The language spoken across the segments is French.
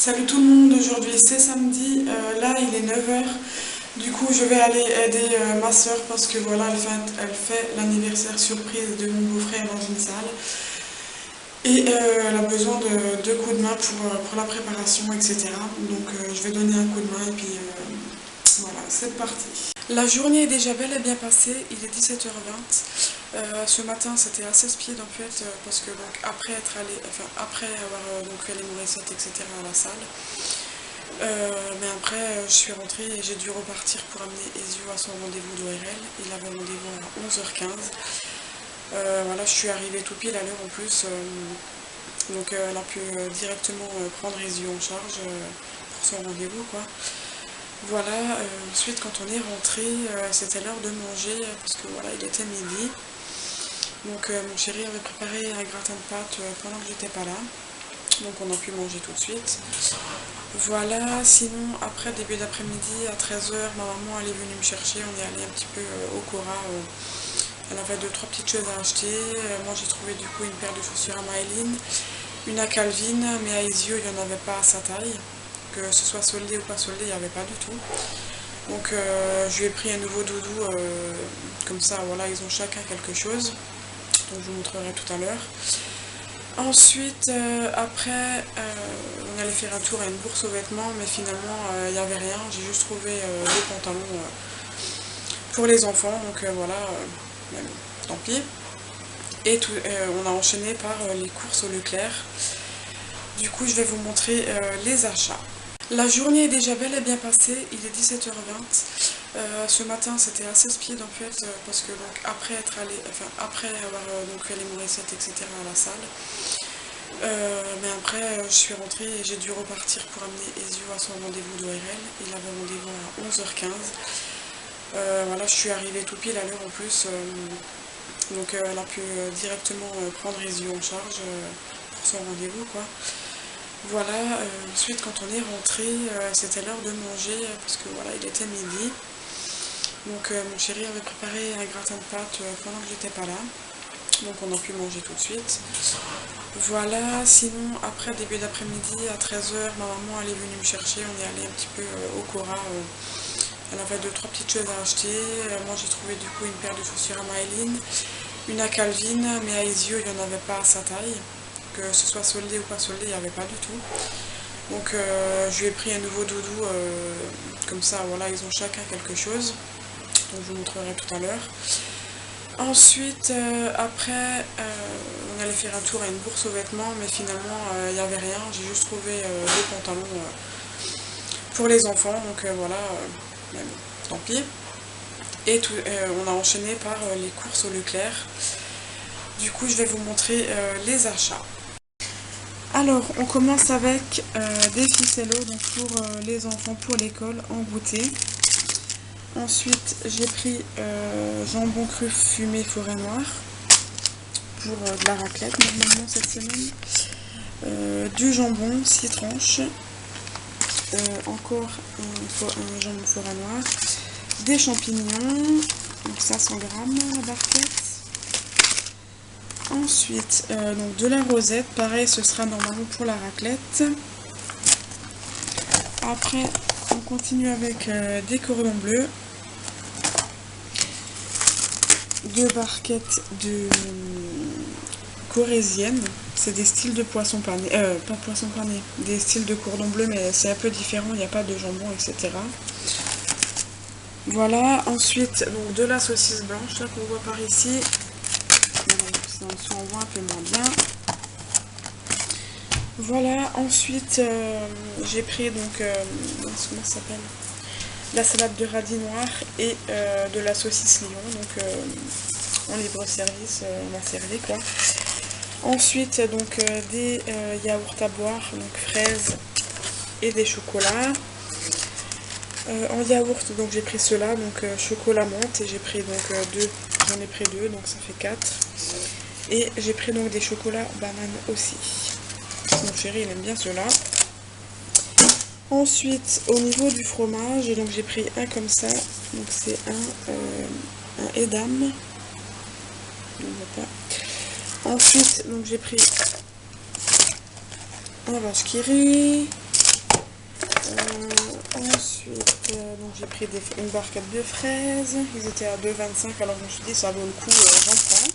Salut tout le monde, aujourd'hui c'est samedi, là il est 9 heures. Du coup je vais aller aider ma soeur parce que voilà, elle fait l'anniversaire surprise de mon beau-frère dans une salle. Et elle a besoin de deux coups de main pour la préparation, etc. Donc je vais donner un coup de main et puis voilà, c'est parti. La journée est déjà bel et bien passée, il est 17h20. Ce matin c'était assez speed en fait parce que donc après être allé, enfin après avoir donc fait les nourricettes etc à la salle, mais après je suis rentrée et j'ai dû repartir pour amener Ezio à son rendez-vous d'ORL. Il avait rendez-vous à 11h15. Voilà, je suis arrivée tout pile à l'heure en plus, donc elle a pu directement prendre Ezio en charge pour son rendez-vous quoi. Voilà, ensuite quand on est rentré, c'était l'heure de manger parce que voilà, il était midi. Donc mon chéri avait préparé un gratin de pâtes pendant que j'étais pas là. Donc on a pu manger tout de suite. Voilà, sinon après début d'après-midi à 13h, ma maman elle est venue me chercher, on est allé un petit peu au Cora. Elle avait deux trois petites choses à acheter. Moi j'ai trouvé du coup une paire de chaussures à Maëline, une à Calvin, mais à Ezio il n'y en avait pas à sa taille. Que ce soit soldé ou pas soldé, il n'y avait pas du tout. Donc je lui ai pris un nouveau doudou, comme ça voilà, ils ont chacun quelque chose. Donc je vous montrerai tout à l'heure. Ensuite, après, on allait faire un tour à une bourse aux vêtements, mais finalement, il n'y avait rien. J'ai juste trouvé des pantalons pour les enfants, donc voilà, mais bon, tant pis. Et on a enchaîné par les courses au Leclerc. Du coup, je vais vous montrer les achats. La journée est déjà bel et bien passée, il est 17h20. Ce matin c'était assez speed en fait parce que donc après être allé, enfin après avoir donc fait les nourricettes etc à la salle, mais après je suis rentrée et j'ai dû repartir pour amener Ezio à son rendez-vous d'ORL. Il avait rendez-vous à 11h15. Voilà, je suis arrivée tout pile à l'heure en plus, donc elle a pu directement prendre Ezio en charge pour son rendez-vous quoi. Voilà, ensuite quand on est rentré, c'était l'heure de manger parce que voilà, il était midi. Donc mon chéri avait préparé un gratin de pâtes pendant que j'étais pas là. Donc on a pu manger tout de suite. Voilà, sinon après début d'après-midi à 13h, ma maman elle est venue me chercher, on est allé un petit peu au Cora. Elle avait deux trois petites choses à acheter. Moi j'ai trouvé du coup une paire de chaussures à Maëline, une à Calvin, mais à Ezio il n'y en avait pas à sa taille. Que ce soit soldé ou pas soldé, il n'y avait pas du tout. Donc je lui ai pris un nouveau doudou, comme ça voilà, ils ont chacun quelque chose. Donc je vous montrerai tout à l'heure. Ensuite, après, on allait faire un tour à une bourse aux vêtements, mais finalement il n'y avait rien. J'ai juste trouvé des pantalons pour les enfants, donc voilà, mais bon, tant pis. Et on a enchaîné par les courses au Leclerc. Du coup, je vais vous montrer les achats. Alors, on commence avec des ficellos donc pour les enfants pour l'école en goûter. Ensuite, j'ai pris jambon cru fumé forêt noire pour de la raclette normalement cette semaine. Du jambon 6 tranches. Encore un jambon forêt noire. Des champignons, donc ça 100 grammes la barquette. Ensuite, donc de la rosette, pareil, ce sera normalement pour la raclette. Après, on continue avec des cordons bleus, deux barquettes de corésienne. C'est des styles de poisson pané, pas poisson pané, des styles de cordon bleu, mais c'est un peu différent, il n'y a pas de jambon, etc. Voilà, ensuite, donc de la saucisse blanche, là qu'on voit par ici. On voit un peu moins bien. Voilà, ensuite j'ai pris donc comment ça s'appelle, la salade de radis noir et de la saucisse Lyon, donc en libre service, on m'a servi quoi. Ensuite donc des yaourts à boire, donc fraises et des chocolats. En yaourt donc j'ai pris cela, donc chocolat menthe, et j'ai pris donc j'en ai pris deux, donc ça fait 4. Et j'ai pris donc des chocolats bananes aussi. Mon chéri il aime bien cela. Ensuite au niveau du fromage, donc j'ai pris un comme ça. Donc c'est un Edam. Ensuite donc j'ai pris un vache qui rit. Ensuite, donc j'ai pris une barquette de fraises. Ils étaient à 2,25, alors je me suis dit ça vaut le coup, j'en prends.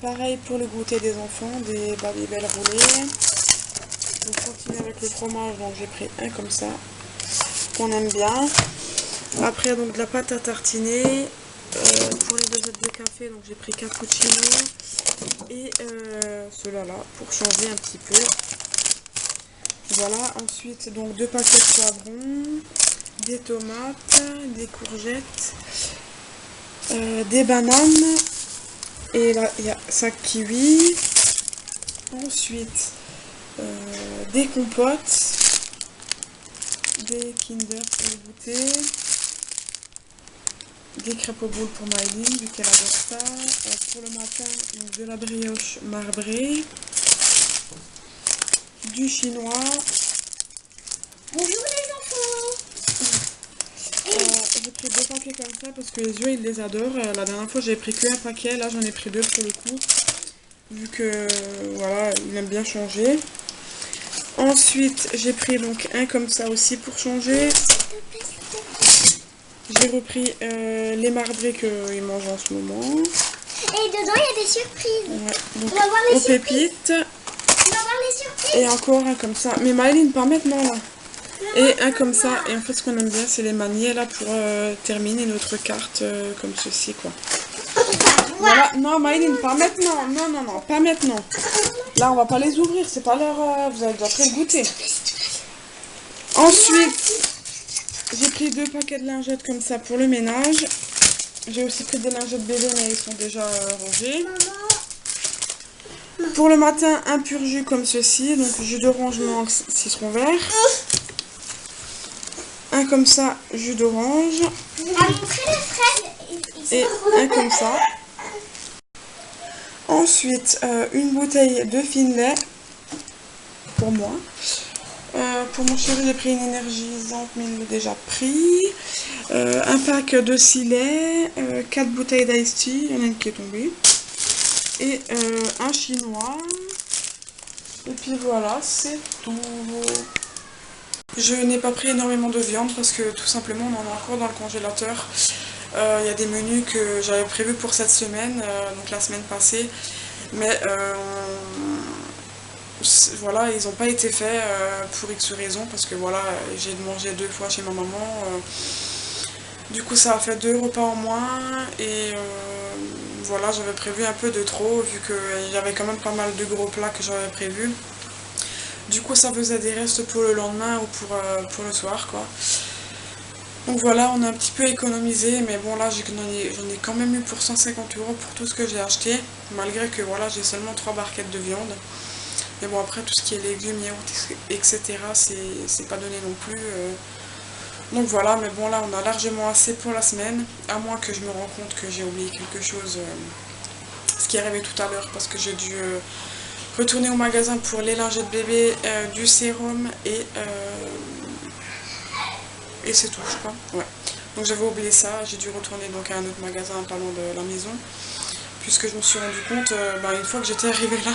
Pareil pour le goûter des enfants, des Babybel roulés. On continue avec le fromage, donc j'ai pris un comme ça, qu'on aime bien. Après, donc de la pâte à tartiner. Pour les dosettes de café, donc j'ai pris cappuccino et cela-là pour changer un petit peu. Voilà, ensuite donc 2 paquets de poivrons, des tomates, des courgettes, des bananes et là il y a 5 kiwis. Ensuite des compotes, des Kinder pour le goûter, des crêpes aux boules pour Maëline vu qu'elle adore ça. Pour le matin, donc de la brioche marbrée, du chinois. Bonjour les enfants. J'ai pris 2 paquets comme ça parce que les yeux ils les adorent. La dernière fois j'ai pris qu'un paquet, là j'en ai pris 2 pour le coup. Vu que voilà, il aime bien changer. Ensuite j'ai pris donc un comme ça aussi pour changer. J'ai repris les marbrés qu'il mange en ce moment. Et dedans il y a des surprises. Ouais, donc on va voir les aux surprises. pépites. On va voir les surprises. Et encore un comme ça. Mais Maëline, pas maintenant là. Et un comme ça. Et en fait ce qu'on aime bien c'est les manier là pour terminer notre carte comme ceci quoi. Voilà. Non Maëline, pas maintenant. Non, non, non, pas maintenant. Là on va pas les ouvrir, c'est pas leur... vous avez déjà pris le goûter. Ensuite, j'ai pris 2 paquets de lingettes comme ça pour le ménage. J'ai aussi pris des lingettes bébé mais ils sont déjà rangés. Pour le matin, un pur jus comme ceci. Donc jus d'orange, mangue, citron vert. Un comme ça, jus d'orange. À montrer les fraises. Et un comme ça. Ensuite, une bouteille de Finlay pour moi. Pour mon chéri, j'ai pris une énergisante, mais il l'a déjà pris. Un pack de Silet, 4 bouteilles d'Ice Tea, il y en a une qui est tombée. Et un chinois. Et puis voilà, c'est tout. Je n'ai pas pris énormément de viande parce que tout simplement on en a encore dans le congélateur. Il y a des menus que j'avais prévus pour cette semaine, donc la semaine passée. Mais voilà, ils n'ont pas été faits pour X raisons parce que voilà, j'ai mangé 2 fois chez ma maman. Du coup ça a fait 2 repas en moins et voilà, j'avais prévu un peu de trop vu qu'il y avait quand même pas mal de gros plats que j'avais prévus. Du coup ça faisait des restes pour le lendemain ou pour le soir quoi. Donc voilà, on a un petit peu économisé, mais bon là j'en ai quand même eu pour 150 € pour tout ce que j'ai acheté, malgré que voilà j'ai seulement 3 barquettes de viande. Mais bon après tout ce qui est légumes, yaourts, etc. c'est pas donné non plus. Donc voilà, mais bon là on a largement assez pour la semaine, à moins que je me rende compte que j'ai oublié quelque chose, ce qui est arrivé tout à l'heure parce que j'ai dû retourner au magasin pour les lingettes bébé, du sérum et c'est tout je crois. Ouais. Donc j'avais oublié ça, j'ai dû retourner donc à un autre magasin pas loin de la maison, puisque je me suis rendu compte une fois que j'étais arrivée là.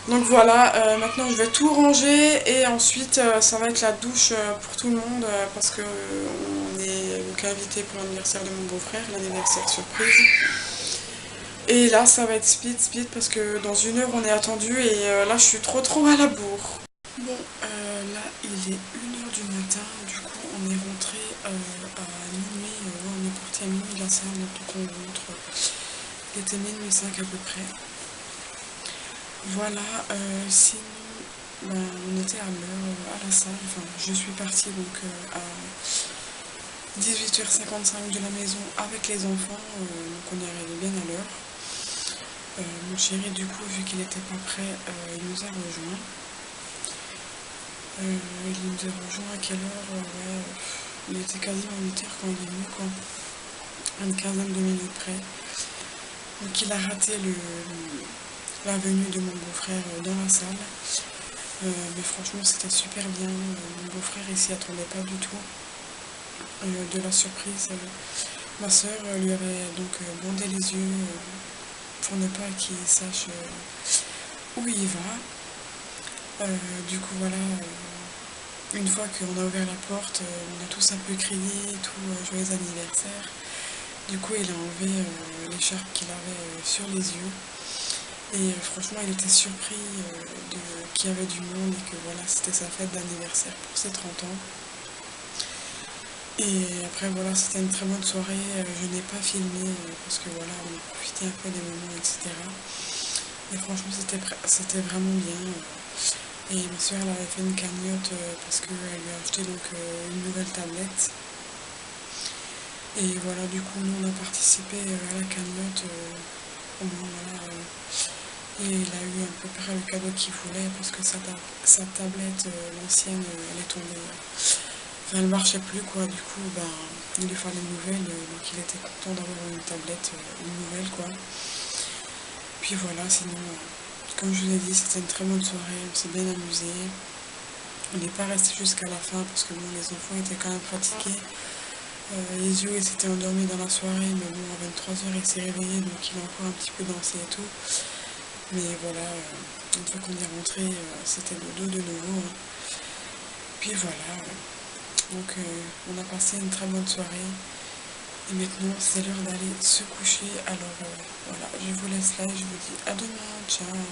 Donc voilà, maintenant je vais tout ranger et ensuite ça va être la douche pour tout le monde parce que on est donc invité pour l'anniversaire de mon beau-frère, l'anniversaire surprise. Et là ça va être speed parce que dans 1 heure on est attendu et là je suis trop à la bourre. Bon, là il est 1h du matin, du coup on est rentré à minuit, on est parti à minuit de la salle, donc on rentre, il était minuit 5 à peu près. Voilà, sinon on était à l'heure à la salle, enfin je suis partie donc à 18h55 de la maison avec les enfants, donc on est arrivé bien à l'heure. Mon chéri du coup vu qu'il n'était pas prêt, il nous a rejoint. Il nous a rejoint à quelle heure? Ouais, il était quasiment 8h quand il est venu quoi, à une quinzaine de minutes près. Donc il a raté la venue de mon beau-frère dans la salle. Mais franchement c'était super bien, mon beau-frère il s'y attendait pas du tout de la surprise. Ma soeur lui avait donc bandé les yeux pour ne pas qu'il sache où il va. Du coup voilà, une fois qu'on a ouvert la porte, on a tous un peu crié, tout joyeux anniversaire. Du coup, il a enlevé l'écharpe qu'il avait sur les yeux. Et franchement, il était surpris qu'il y avait du monde et que voilà, c'était sa fête d'anniversaire pour ses 30 ans. Et après, voilà, c'était une très bonne soirée. Je n'ai pas filmé parce que voilà, on a profité un peu des moments, etc. Et franchement, c'était vraiment bien. Et ma soeur, elle avait fait une cagnotte parce qu'elle lui a acheté donc une nouvelle tablette. Et voilà, du coup, nous, on a participé à la cagnotte. Au moins, voilà. Et il a eu à peu près le cadeau qu'il voulait parce que sa tablette, l'ancienne, elle est tombée. Enfin, elle marchait plus quoi, du coup, ben, il lui fallait une nouvelle, donc il était content d'avoir une tablette, une nouvelle quoi. Puis voilà, sinon, comme je vous ai dit, c'était une très bonne soirée, on s'est bien amusé. On n'est pas resté jusqu'à la fin parce que bon, les enfants étaient quand même fatigués. Les yeux, ils s'étaient endormis dans la soirée, mais bon, à 23 h il s'est réveillé, donc il a encore un petit peu dansé et tout. Mais voilà, une fois qu'on est rentré, c'était le dos de nouveau. Hein. Puis voilà, donc on a passé une très bonne soirée. Et maintenant, c'est l'heure d'aller se coucher. Alors voilà, je vous laisse là et je vous dis à demain. Ciao.